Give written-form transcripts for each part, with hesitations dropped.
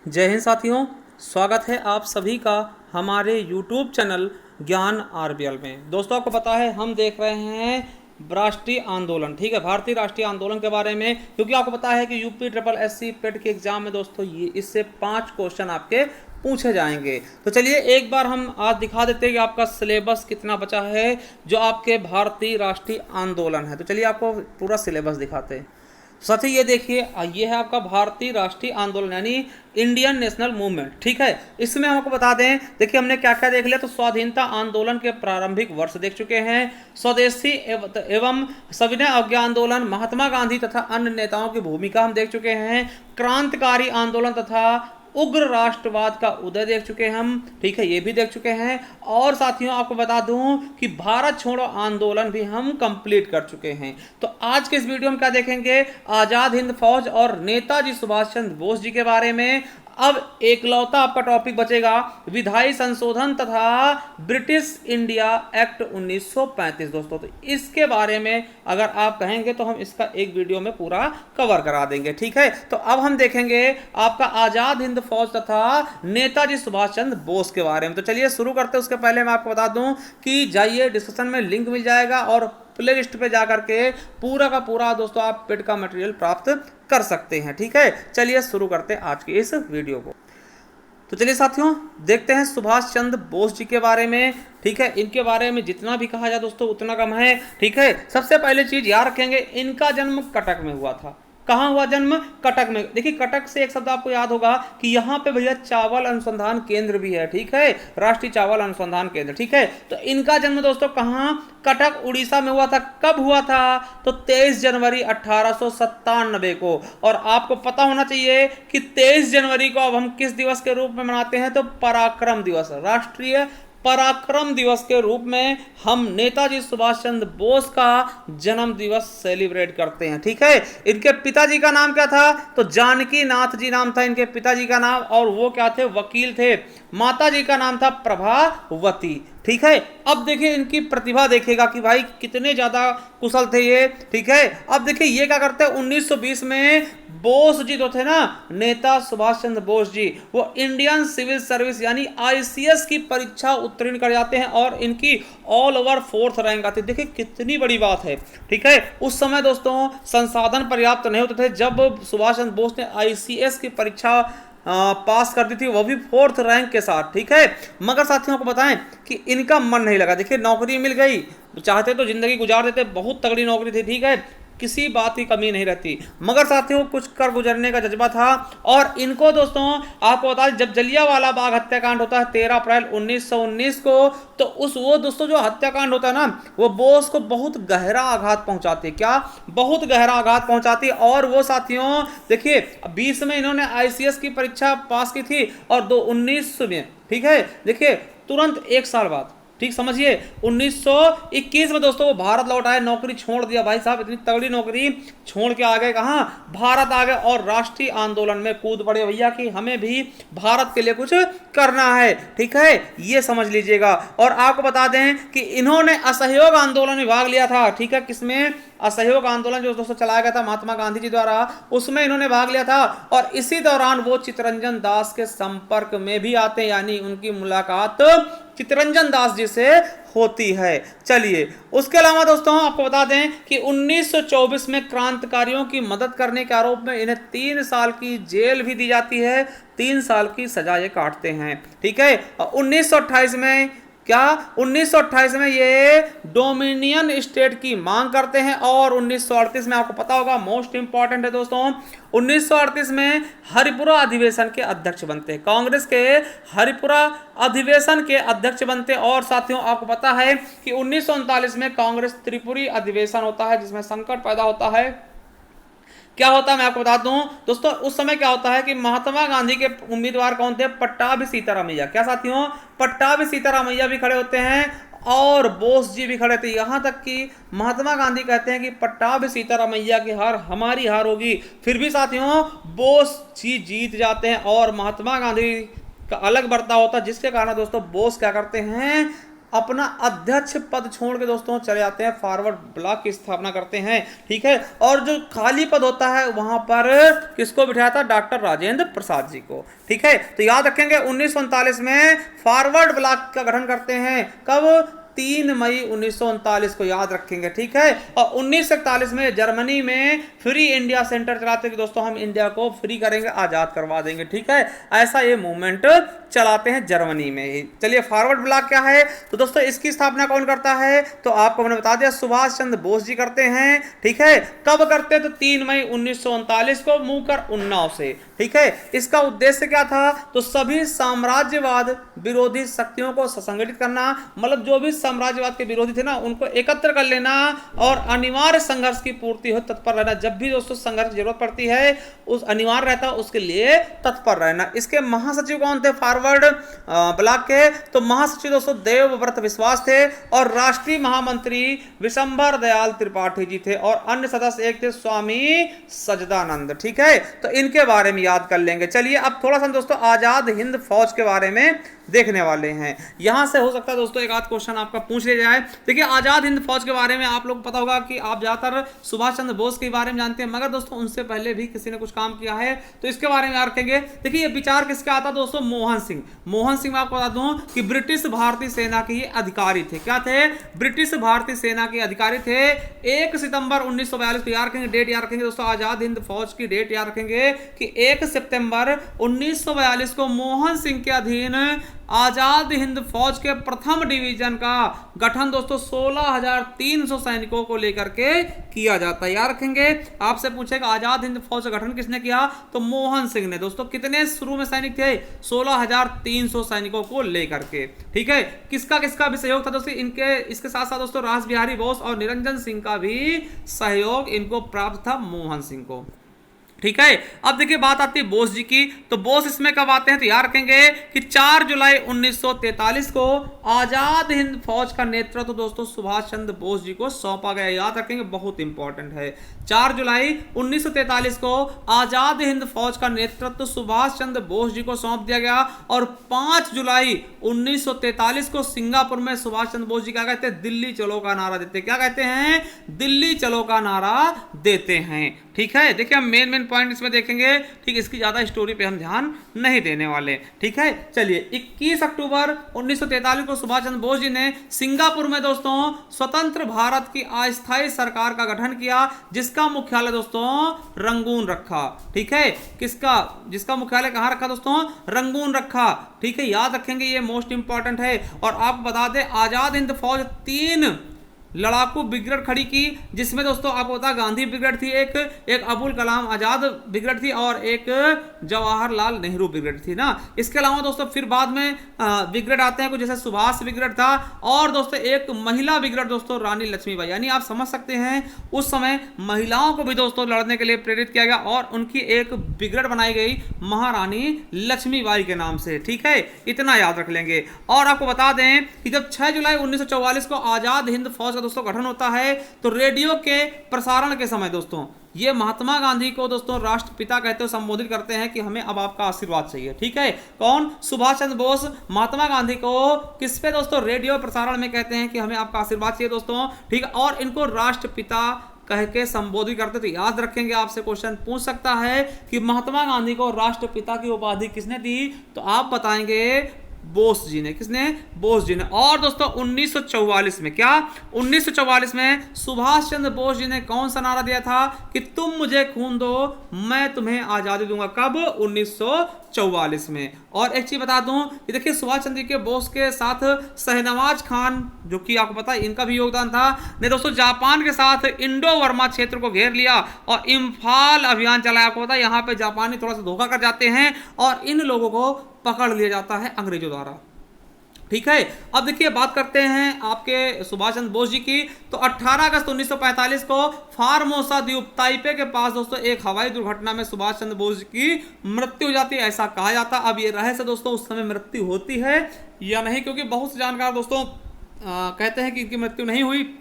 जय हिंद साथियों, स्वागत है आप सभी का हमारे YouTube चैनल ज्ञान आरबीएल में। दोस्तों आपको पता है हम देख रहे हैं राष्ट्रीय आंदोलन, ठीक है, भारतीय राष्ट्रीय आंदोलन के बारे में, क्योंकि आपको पता है कि यूपी ट्रिपल एससी पेट के एग्जाम में दोस्तों ये इससे 5 क्वेश्चन आपके पूछे जाएंगे। तो चलिए एक बार हम आज दिखा देते हैं कि आपका सिलेबस कितना बचा है जो आपके भारतीय राष्ट्रीय आंदोलन है। तो चलिए आपको पूरा सिलेबस दिखाते हैं। साथी ये देखिए, ये है आपका भारतीय राष्ट्रीय आंदोलन यानी इंडियन नेशनल मूवमेंट, ठीक है। इसमें हमको बता दें, देखिए हमने क्या क्या देख लिया। तो स्वाधीनता आंदोलन के प्रारंभिक वर्ष देख चुके हैं, स्वदेशी एवं सविनय अवज्ञा आंदोलन, महात्मा गांधी तथा अन्य नेताओं की भूमिका हम देख चुके हैं, क्रांतिकारी आंदोलन तथा उग्र राष्ट्रवाद का उदय देख चुके हैं हम, ठीक है, ये भी देख चुके हैं। और साथियों आपको बता दूं कि भारत छोड़ो आंदोलन भी हम कंप्लीट कर चुके हैं। तो आज के इस वीडियो में क्या देखेंगे, आजाद हिंद फौज और नेताजी सुभाष चंद्र बोस जी के बारे में। अब एकलौता आपका टॉपिक बचेगा विधायी संशोधन तथा ब्रिटिश इंडिया एक्ट 1935 दोस्तों। तो इसके बारे में अगर आप कहेंगे तो हम इसका एक वीडियो में पूरा कवर करा देंगे, ठीक है। तो अब हम देखेंगे आपका आजाद हिंद फौज तथा नेताजी सुभाष चंद्र बोस के बारे में। तो चलिए शुरू करते हैं। उसके पहले मैं आपको बता दूं कि जाइए डिस्क्रिप्शन में लिंक मिल जाएगा और प्ले लिस्ट पे जाकर के पूरा का पूरा दोस्तों आप पेड का मटेरियल प्राप्त कर सकते हैं, ठीक है। चलिए शुरू करते हैं आज की इस वीडियो को। तो चलिए साथियों देखते हैं सुभाष चंद्र बोस जी के बारे में, ठीक है। इनके बारे में जितना भी कहा जाए दोस्तों उतना कम है, ठीक है। सबसे पहले चीज याद रखेंगे, इनका जन्म कटक में हुआ था। कहाँ हुआ जन्म? कटक में। देखिए कटक से एक शब्द आपको याद होगा कि यहाँ पे भैया चावल अनुसंधान केंद्र भी है, ठीक है, राष्ट्रीय चावल अनुसंधान केंद्र, ठीक है। तो इनका जन्म दोस्तों कहाँ? कटक उड़ीसा में हुआ था। कब हुआ था? तो 23 जनवरी 1897 को। और आपको पता होना चाहिए कि 23 जनवरी को अब हम किस दिवस के रूप में मनाते हैं? तो पराक्रम दिवस, राष्ट्रीय पराक्रम दिवस के रूप में हम नेताजी सुभाष चंद्र बोस का जन्म दिवस सेलिब्रेट करते हैं, ठीक है। इनके पिताजी का नाम क्या था? तो जानकी नाथ जी नाम था इनके पिताजी का नाम, और वो क्या थे? वकील थे। माता जी का नाम था प्रभावती, ठीक है। अब देखिए इनकी प्रतिभा देखिएगा कि भाई कितने ज्यादा कुशल थे ये, ठीक है। अब देखिए ये क्या करते हैं, 1920 में बोस जी तो थे ना, नेता सुभाष चंद्र बोस जी, वो इंडियन सिविल सर्विस यानी आईसीएस की परीक्षा उत्तीर्ण कर जाते हैं और इनकी ऑल ओवर 4th रैंक आती है। देखिए कितनी बड़ी बात है, ठीक है। उस समय दोस्तों संसाधन पर्याप्त नहीं होते थे जब सुभाष चंद्र बोस ने आईसीएस की परीक्षा पास कर दी थी, वो भी 4th रैंक के साथ, ठीक है। मगर साथियों को बताएं कि इनका मन नहीं लगा। देखिए नौकरी मिल गई, चाहते तो जिंदगी गुजार देते, बहुत तगड़ी नौकरी थी, ठीक है, किसी बात की कमी नहीं रहती, मगर साथियों कुछ कर गुजरने का जज्बा था। और इनको दोस्तों आपको बता दें, जब जलियांवाला बाग हत्याकांड होता है 13 अप्रैल 1919 को, तो वो दोस्तों जो हत्याकांड होता है ना, वो बोस को बहुत गहरा आघात पहुंचाती है। क्या? बहुत गहरा आघात पहुंचाती। और वो साथियों देखिए 20 में इन्होंने आईसीएस की परीक्षा पास की थी और 19 में, ठीक है, देखिए तुरंत 1 साल बाद, ठीक समझिए, 1921 में दोस्तों वो भारत लौट आए, नौकरी छोड़ दिया भाई साहब, इतनी तगड़ी नौकरी छोड़ के आ गए कहाँ? भारत आ गए और राष्ट्रीय आंदोलन में कूद पड़े भैया कि हमें भी भारत के लिए कुछ करना है, ठीक है, ये समझ लीजिएगा। और आपको बता दें कि इन्होंने असहयोग आंदोलन में भाग लिया था, ठीक है। किसमें? असहयोग आंदोलन जो दोस्तों चलाया गया था महात्मा गांधी जी द्वारा, उसमें इन्होंने भाग लिया था। और इसी दौरान वो चित्तरंजन दास के संपर्क में भी आते हैं, यानी उनकी मुलाकात चित्तरंजन दास जी से होती है। चलिए उसके अलावा दोस्तों आपको बता दें कि 1924 में क्रांतिकारियों की मदद करने के आरोप में इन्हें 3 साल की जेल भी दी जाती है, 3 साल की सजा ये काटते हैं, ठीक है। 1928 में क्या? 1928 में ये डोमिनियन स्टेट की मांग करते हैं। और 1938 में आपको पता होगा, मोस्ट इंपॉर्टेंट है दोस्तों, 1938 में हरिपुरा अधिवेशन के अध्यक्ष बनते हैं, कांग्रेस के हरिपुरा अधिवेशन के अध्यक्ष बनते हैं। और साथियों आपको पता है कि 1939 में कांग्रेस त्रिपुरी अधिवेशन होता है जिसमें संकट पैदा होता है। क्या होता है मैं आपको बता दूं दोस्तों, उस समय क्या होता है कि महात्मा गांधी के उम्मीदवार कौन थे? पट्टाभी सीतारामैया। क्या साथियों? पट्टाभी सीतारामैया भी खड़े होते हैं और बोस जी भी खड़े थे। यहां तक कि महात्मा गांधी कहते हैं कि पट्टाभी सीतारामैया की हार हमारी हार होगी। फिर भी साथियों बोस जी जीत जाते हैं और महात्मा गांधी का अलग बर्ताव होता है, जिसके कारण दोस्तों बोस क्या करते हैं? अपना अध्यक्ष पद छोड़ के दोस्तों चले जाते हैं, फॉरवर्ड ब्लॉक की स्थापना करते हैं। ठीक है, और जो खाली पद होता है वहां पर किसको बिठाया था? डॉक्टर राजेंद्र प्रसाद जी को। ठीक है, तो याद रखेंगे 1939 में फॉरवर्ड ब्लॉक का गठन करते हैं। कब? 3 मई 1939 को याद रखेंगे। ठीक है, और 1941 में जर्मनी में फ्री इंडिया सेंटर चलाते हैं कि दोस्तों हम इंडिया को फ्री करेंगे, आजाद करवा देंगे। ठीक है, ऐसा ये मूवमेंट चलाते हैं जर्मनी में ही। चलिए, फॉरवर्ड ब्लॉक क्या है? तो दोस्तों इसकी स्थापना कौन करता है? तो आपको मैंने बता दिया, सुभाष चंद्र बोस जी करते हैं। ठीक है, कब करते हैं? तो 3 मई 1939 को मुकर उन्नाव से। ठीक है, इसका उद्देश्य क्या था? तो सभी साम्राज्यवाद विरोधी शक्तियों को संगठित करना, मतलब जो भी साम्राज्यवाद के विरोधी थे ना उनको एकत्र कर लेना और अनिवार्य संघर्ष की पूर्ति हो तत्पर रहना। जब भी दोस्तों संघर्ष की जरूरत पड़ती है, उस अनिवार्य रहता है उसके लिए तत्पर रहना। इसके महासचिव कौन थे फॉरवर्ड ब्लॉक के? तो महासचिव दोस्तों देवव्रत विश्वास थे और राष्ट्रीय महामंत्री विशंबर दयाल त्रिपाठी जी थे और अन्य सदस्य एक थे स्वामी सजदानंद। ठीक है, तो इनके बारे में याद कर लेंगे। चलिए, अब थोड़ा सा दोस्तों आजाद हिंद फौज के बारे में देखने वाले हैं। यहां से हो सकता है दोस्तों एक आध क्वेश्चन आपका पूछ लिया जाए। देखिए, आजाद हिंद फौज के बारे में आप लोग पता होगा कि आप ज्यादातर सुभाष चंद्र बोस के बारे में जानते हैं, मगर दोस्तों उनसे पहले भी किसी ने कुछ काम किया है, तो इसके बारे में याद रखेंगे। देखिए, ये विचार किसका आता दोस्तों? मोहन सिंह। मोहन सिंह मैं आपको बता दूं कि ब्रिटिश भारतीय सेना के ये अधिकारी थे। क्या थे? ब्रिटिश भारतीय सेना के अधिकारी थे। 1 सितंबर 1942 को याद रखेंगे, डेट याद रखेंगे दोस्तों, आजाद हिंद फौज की डेट याद रखेंगे कि 1 सितंबर 1942 को मोहन सिंह के अधीन आजाद हिंद फौज के प्रथम डिवीजन का गठन दोस्तों 16,300 सैनिकों को लेकर के किया जाता है। याद रखेंगे, आपसे पूछेगा आजाद हिंद फौज का गठन किसने किया? तो मोहन सिंह ने। दोस्तों कितने शुरू में सैनिक थे? 16,300 सैनिकों को लेकर के। ठीक है, किसका किसका भी सहयोग था दोस्तों? इसके साथ साथ दोस्तों रास बिहारी बोस और निरंजन सिंह का भी सहयोग इनको प्राप्त था, मोहन सिंह को। ठीक है, अब देखिए बात आती है बोस जी की। तो बोस इसमें कब आते हैं? तो याद रखेंगे कि 4 जुलाई 1943 को आजाद हिंद फौज का नेतृत्व दोस्तों सुभाष चंद्र बोस जी को सौंपा गया। याद रखेंगे, बहुत इंपॉर्टेंट है। 4 जुलाई 1943 को आजाद हिंद फौज का नेतृत्व सुभाष चंद्र बोस जी को सौंप दिया गया और 5 जुलाई 1943 को सिंगापुर में सुभाष चंद्र बोस जी क्या कहते हैं? दिल्ली चलो का नारा देते हैं। क्या कहते हैं? दिल्ली चलो का नारा देते हैं। ठीक है, देखिए हम मेन पॉइंट इसमें देखेंगे। ठीक, इसकी ज्यादा स्टोरी पे हम ध्यान नहीं देने वाले। ठीक है, चलिए 21 अक्टूबर 1943 को सुभाष चंद्र बोस जी ने सिंगापुर में दोस्तों स्वतंत्र भारत की अस्थायी सरकार का गठन किया, जिसका मुख्यालय दोस्तों रंगून रखा। ठीक है, जिसका मुख्यालय कहां रखा दोस्तों? रंगून रखा। ठीक है, याद रखेंगे, ये मोस्ट इंपॉर्टेंट है। और आपको बता दें, आजाद हिंद फौज 3 लड़ाकू ब्रिगेड खड़ी की, जिसमें दोस्तों आपको पता गांधी ब्रिगेड थी, एक अबुल कलाम आजाद ब्रिगेड थी और एक जवाहरलाल नेहरू ब्रिगेड थी ना। इसके अलावा दोस्तों फिर बाद में ब्रिगेड आते हैं कुछ, जैसे सुभाष ब्रिगेड था और दोस्तों एक महिला ब्रिगेड दोस्तों रानी लक्ष्मीबाई। यानी आप समझ सकते हैं उस समय महिलाओं को भी दोस्तों लड़ने के लिए प्रेरित किया गया और उनकी एक ब्रिगेड बनाई गई महारानी लक्ष्मीबाई के नाम से। ठीक है, इतना याद रख लेंगे। और आपको बता दें कि जब 6 जुलाई 1944 को आजाद हिंद फौज दोस्तों गठन होता है, तो रेडियो के प्रसारण के समय दोस्तों ये महात्मा गांधी को दोस्तों राष्ट्रपिता कहते हुए संबोधित करते हैं कि हमें अब आपका आशीर्वाद चाहिए। ठीक है, कौन? सुभाष चंद्र बोस महात्मा गांधी को किस पे दोस्तों? रेडियो प्रसारण में कहते हैं कि हमें आपका आशीर्वाद चाहिए दोस्तों। ठीक है, और इनको राष्ट्रपिता कह के संबोधित करते। तो याद रखेंगे, आपसे क्वेश्चन पूछ सकता है कि महात्मा गांधी को राष्ट्रपिता की उपाधि किसने दी? तो आप बताएंगे बोस जी ने। किसने? बोस जी ने। और दोस्तों 1944 में क्या? 1944 में सुभाष चंद्र बोस जी ने कौन सा नारा दिया था कि तुम मुझे खून दो, मैं तुम्हें आजादी दूंगा। कब? 1944 में। और एक चीज बता दूं कि देखिए सुभाष चंद्र के बोस के साथ शहनवाज खान, जो कि आपको पता है इनका भी योगदान था, ने दोस्तों जापान के साथ इंडो वर्मा क्षेत्र को घेर लिया और इम्फाल अभियान चलाया। आपको पता है यहाँ पे जापानी थोड़ा सा धोखा कर जाते हैं और इन लोगों को पकड़ लिया जाता है अंग्रेजों द्वारा। ठीक है, अब देखिए बात करते हैं आपके सुभाष चंद्र बोस जी की। तो 18 अगस्त 1945 को फार्मोसा द्वीप ताइपे के पास दोस्तों एक हवाई दुर्घटना में सुभाष चंद्र बोस जी की मृत्यु हो जाती है, ऐसा कहा जाता। अब ये रहस्य दोस्तों उस समय मृत्यु होती है या नहीं, क्योंकि बहुत से जानकार दोस्तों कहते हैं कि इनकी मृत्यु नहीं हुई,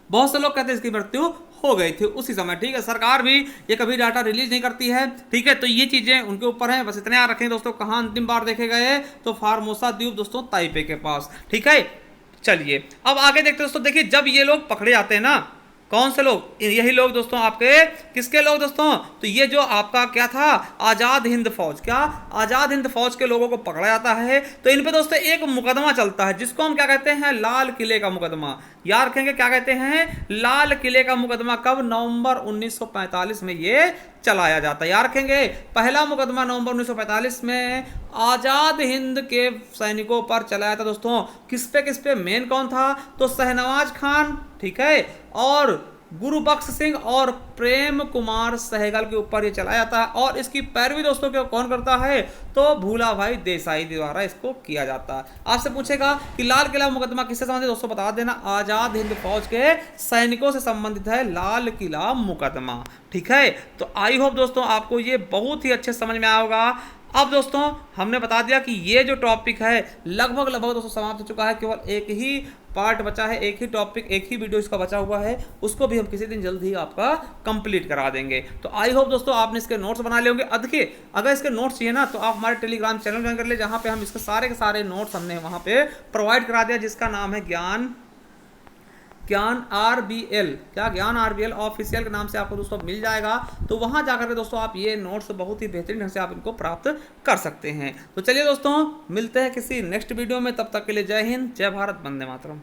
बहुत से लोग कहते हैं इसकी मृत्यु हो गई थी उसी समय। ठीक है, सरकार भी ये कभी डाटा रिलीज नहीं करती है। ठीक है, तो ये चीजें उनके ऊपर है, बस इतने याद रखें दोस्तों। कहां अंतिम बार देखे गए? तो फार्मोसा द्वीप दोस्तों ताइपे के पास। ठीक है, चलिए अब आगे देखते हैं दोस्तों। देखिए जब ये लोग पकड़े जाते हैं ना, कौन से लोग, यही लोग दोस्तों, आपके किसके लोग दोस्तों, तो ये जो आपका क्या था, आज़ाद हिंद फौज, क्या आज़ाद हिंद फौज के लोगों को पकड़ा जाता है। तो इन पे दोस्तों एक मुकदमा चलता है जिसको हम क्या कहते हैं, लाल किले का मुकदमा। याद रखेंगे क्या कहते हैं, लाल किले का मुकदमा। कब, नवंबर 1945 में ये चलाया जाता है। याद रखेंगे पहला मुकदमा नवंबर 1945 में आज़ाद हिंद के सैनिकों पर चलाया था दोस्तों। किस पे मेन कौन था, तो शहनवाज खान, ठीक है, और गुरुबख्श सिंह और प्रेम कुमार सहगल के ऊपर ये चलाया जाता है। और इसकी पैरवी दोस्तों क्यों कौन करता है, तो भूला भाई देसाई द्वारा इसको किया जाता है। आपसे पूछेगा कि लाल किला मुकदमा किससे संबंधित, दोस्तों बता देना, आजाद हिंद फौज के सैनिकों से संबंधित है लाल किला मुकदमा। ठीक है, तो आई होप दोस्तों आपको ये बहुत ही अच्छे समझ में आया होगा। अब दोस्तों हमने बता दिया कि ये जो टॉपिक है लगभग दोस्तों समाप्त हो चुका है। केवल एक ही पार्ट बचा है, एक ही टॉपिक, एक ही वीडियो इसका बचा हुआ है, उसको भी हम किसी दिन जल्द ही आपका कंप्लीट करा देंगे। तो आई होप दोस्तों आपने इसके नोट्स बना लिए होंगे। देखिए अगर इसके नोट्स चाहिए ना तो आप हमारे टेलीग्राम चैनल ज्वाइन कर ले, जहाँ पे हम इसके सारे के सारे नोट्स हमने वहाँ पे प्रोवाइड करा दिया, जिसका नाम है ज्ञान RBL, क्या ज्ञान RBL ऑफिशियल के नाम से आपको दोस्तों मिल जाएगा। तो वहां जाकर के दोस्तों आप ये नोट्स बहुत ही बेहतरीन ढंग से आप इनको प्राप्त कर सकते हैं। तो चलिए दोस्तों मिलते हैं किसी नेक्स्ट वीडियो में, तब तक के लिए जय हिंद, जय भारत, वंदे मातरम।